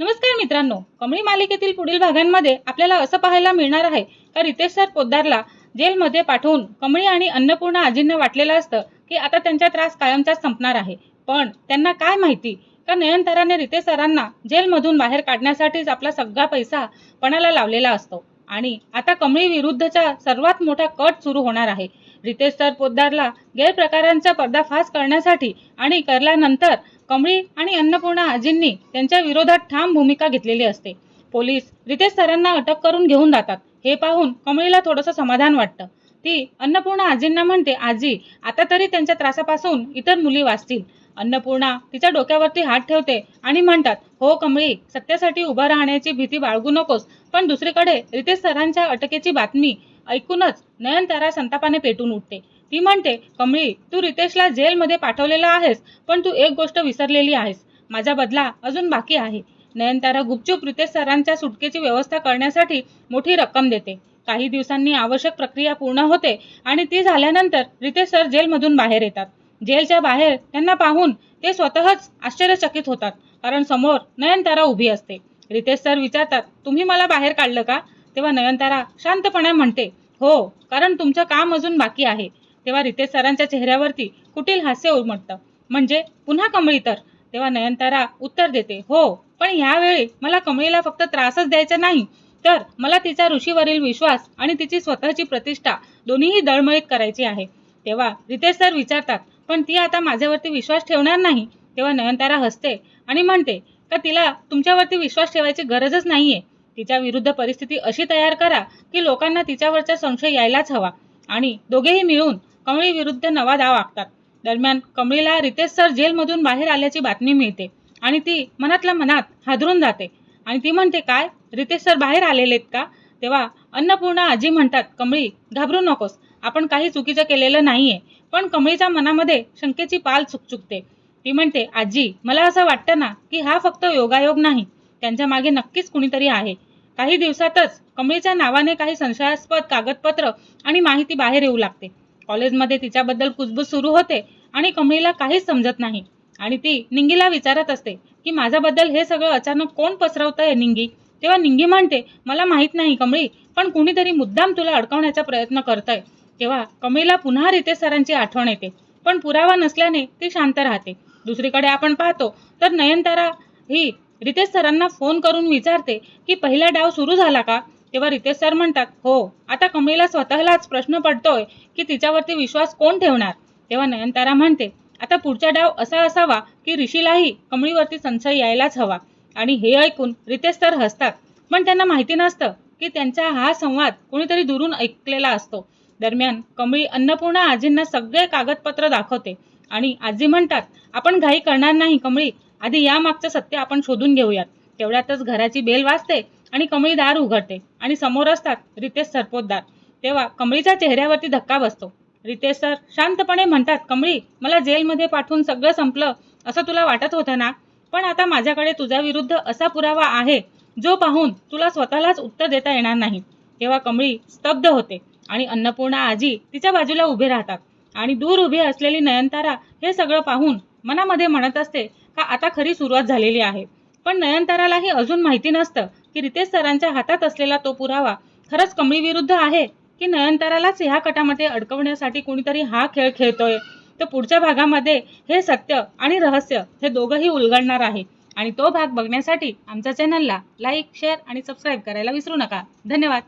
नमस्कार मित्रांनो, कमळी मालिकेतील पुढील भागांमध्ये आपल्याला असं पाहायला मिळणार आहे का रितेश सर पोद्दारला जेलमध्ये पाठवून कमळी आणि अन्नपूर्णा आजींना वाटलेलं असतं की आता त्यांचा त्रास कायमचाच संपणार आहे. पण त्यांना काय माहिती का नयनताराने रितेश सरांना जेलमधून बाहेर काढण्यासाठीच आपला सगळा पैसा पणाला लावलेला असतो आणि आता कमळी विरुद्धचा सर्वात मोठा कट सुरू होणार आहे. रितेश सर पोद्दारला गैरप्रकारांचा पर्दाफाश करण्यासाठी आणि करल्यानंतर कमळी आणि अन्नपूर्णा आजींनी त्यांच्या विरोधात ठाम भूमिका घेतलेली असते. पोलीस रितेश सरांना अटक करून घेऊन जातात. हे पाहून कमळीला थोडंसं समाधान वाटतं. ती अन्नपूर्णा आजींना म्हणते, आजी आता तरी त्यांच्या त्रासापासून इतर मुली वाचतील. अन्नपूर्णा तिच्या डोक्यावरती हात ठेवते आणि म्हणतात, हो कमळी, सत्यासाठी उभं राहण्याची भीती बाळगू नकोस. पण दुसरीकडे रितेश सरांच्या अटकेची बातमी ऐकूनच नयनतारा संतापाने पेटून उठते. ती म्हणते, कमळी, तू रितेशला जेलमध्ये पाठवलेलं आहेस, पण तू एक गोष्ट विसरलेली आहेस. माझा बदला अजून बाकी आहे. नयनतारा गुपचूप रितेश सरांच्या सुटकेची व्यवस्था करण्यासाठी मोठी रक्कम देते. काही दिवसांनी आवश्यक प्रक्रिया पूर्ण होते आणि ती झाल्यानंतर रितेश सर जेलमधून बाहेर येतात. जेलच्या बाहेर त्यांना पाहून ते स्वतःच आश्चर्यचकित होतात, कारण समोर नयनतारा उभी असते. रितेश सर विचारतात, तुम्ही मला बाहेर काढलं का? तेव्हा नयनतारा शांतपणे म्हणते, हो, कारण तुमचं काम अजून बाकी आहे. तेव्हा रितेश सरांच्या चेहऱ्यावरती कुटील हास्य उमटतं. म्हणजे पुन्हा कमळी तर? तेव्हा नयनतारा उत्तर देते, हो, पण ह्यावेळी मला कमळीला फक्त त्रासच द्यायचा नाही, तर मला तिचा ऋषीवरील विश्वास आणि तिची स्वतःची प्रतिष्ठा दोन्हीही दळमळीत करायची आहे. तेव्हा रितेश सर विचारतात, पण ती आता माझ्यावरती विश्वास ठेवणार नाही? तेव्हा नयनतारा हसते आणि म्हणते का तिला तुमच्यावरती विश्वास ठेवायची गरजच नाहीये. तिच्या विरुद्ध परिस्थिती अशी तयार करा की लोकांना तिच्यावरचा संशय यायलाच हवा. आणि दोघेही मिळून कमळी विरुद्ध नवा डाव आखतात. दरम्यान कमळीला रितेश सर जेलमधून बाहेर आल्याची बातमी मिळते आणि ती मनातल्या मनात हादरून जाते आणि ती म्हणते, काय, रितेश सर बाहेर आलेलेत का? तेव्हा अन्नपूर्णा आजी म्हणतात, कमळी, घाबरू नकोस, आपण काही चुकीचं केलेलं नाहीये. पण कमळीच्या मनामध्ये शंकेची पाल चुकचुकते. ती म्हणते, आजी, मला असं वाटतं ना की हा फक्त योगायोग नाही, त्यांच्या मागे नक्कीच कुणीतरी आहे. काही दिवसातच कमळीच्या नावाने काही संशयास्पद कागदपत्र आणि माहिती बाहेर येऊ लागते. कॉलेजमध्ये तिच्याबद्दल कुजबूज सुरू होते आणि कमळीला काहीच समजत नाही आणि ती निंगीला विचारत असते की माझ्याबद्दल हे सगळं अचानक कोण पसरवतंय निंगी? तेव्हा निंगी म्हणते, मला माहित नाही कमळी, पण कुणीतरी मुद्दाम तुला अडकवण्याचा प्रयत्न करतंय. तेव्हा कमळीला पुन्हा रितेश सरांची आठवण येते, पण पुरावा नसल्याने ती शांत राहते. दुसरीकडे आपण पाहतो तर नयनतारा ही रितेश सरांना फोन करून विचारते की पहिला डाव सुरू झाला का? तेव्हा रितेश सर म्हणतात, हो, आता कमळीला स्वतःलाच प्रश्न पडतोय की तिच्यावरती विश्वास कोण ठेवणार. तेव्हा नयनतारा म्हणते, आता पुढचा डाव असा असावा की ऋषीलाही कमळीवरती संशय यायलाच हवा. आणि हे ऐकून रितेश सर हसतात, पण त्यांना माहिती नसतं की त्यांचा हा संवाद कोणीतरी दुरून ऐकलेला असतो. दरम्यान कमळी अन्नपूर्णा आजींना सगळे कागदपत्र दाखवते आणि आजी म्हणतात, आपण घाई करणार नाही कमळी, आधी यामागचं सत्य आपण शोधून घेऊयात. तेवढ्यातच घराची बेल वाजते आणि कमळी दार उघडते आणि समोर असतात रितेश सर पोद्दार. तेव्हा कमळीच्या चेहऱ्यावरती धक्का बसतो. रितेश सर शांतपणे म्हणतात, कमळी, मला जेलमध्ये पाठवून सगळं संपलं असं तुला वाटत होतं ना, पण आता माझ्याकडे तुझ्या विरुद्ध असा पुरावा आहे जो पाहून तुला स्वतःलाच उत्तर देता येणार नाही. तेव्हा कमळी स्तब्ध होते आणि अन्नपूर्णा आजी तिच्या बाजूला उभे राहतात आणि दूर उभी असलेली नयनतारा हे सगळं पाहून मनामध्ये म्हणत असते का आता खरी सुरुवात झालेली आहे. पण नयनतारालाही अजून माहिती नसतं की रितेश सरांच्या हातात असलेला तो पुरावा खरंच कमळी विरुद्ध आहे की नयनतारालाच ह्या कटामध्ये अडकवण्यासाठी कोणीतरी हा खेळ खेळतोय. तर पुढच्या भागामध्ये हे सत्य आणि रहस्य हे दोघंही उलगडणार आहे आणि तो भाग बघण्यासाठी आमच्या चॅनलला लाईक, शेअर आणि सबस्क्राईब करायला विसरू नका. धन्यवाद.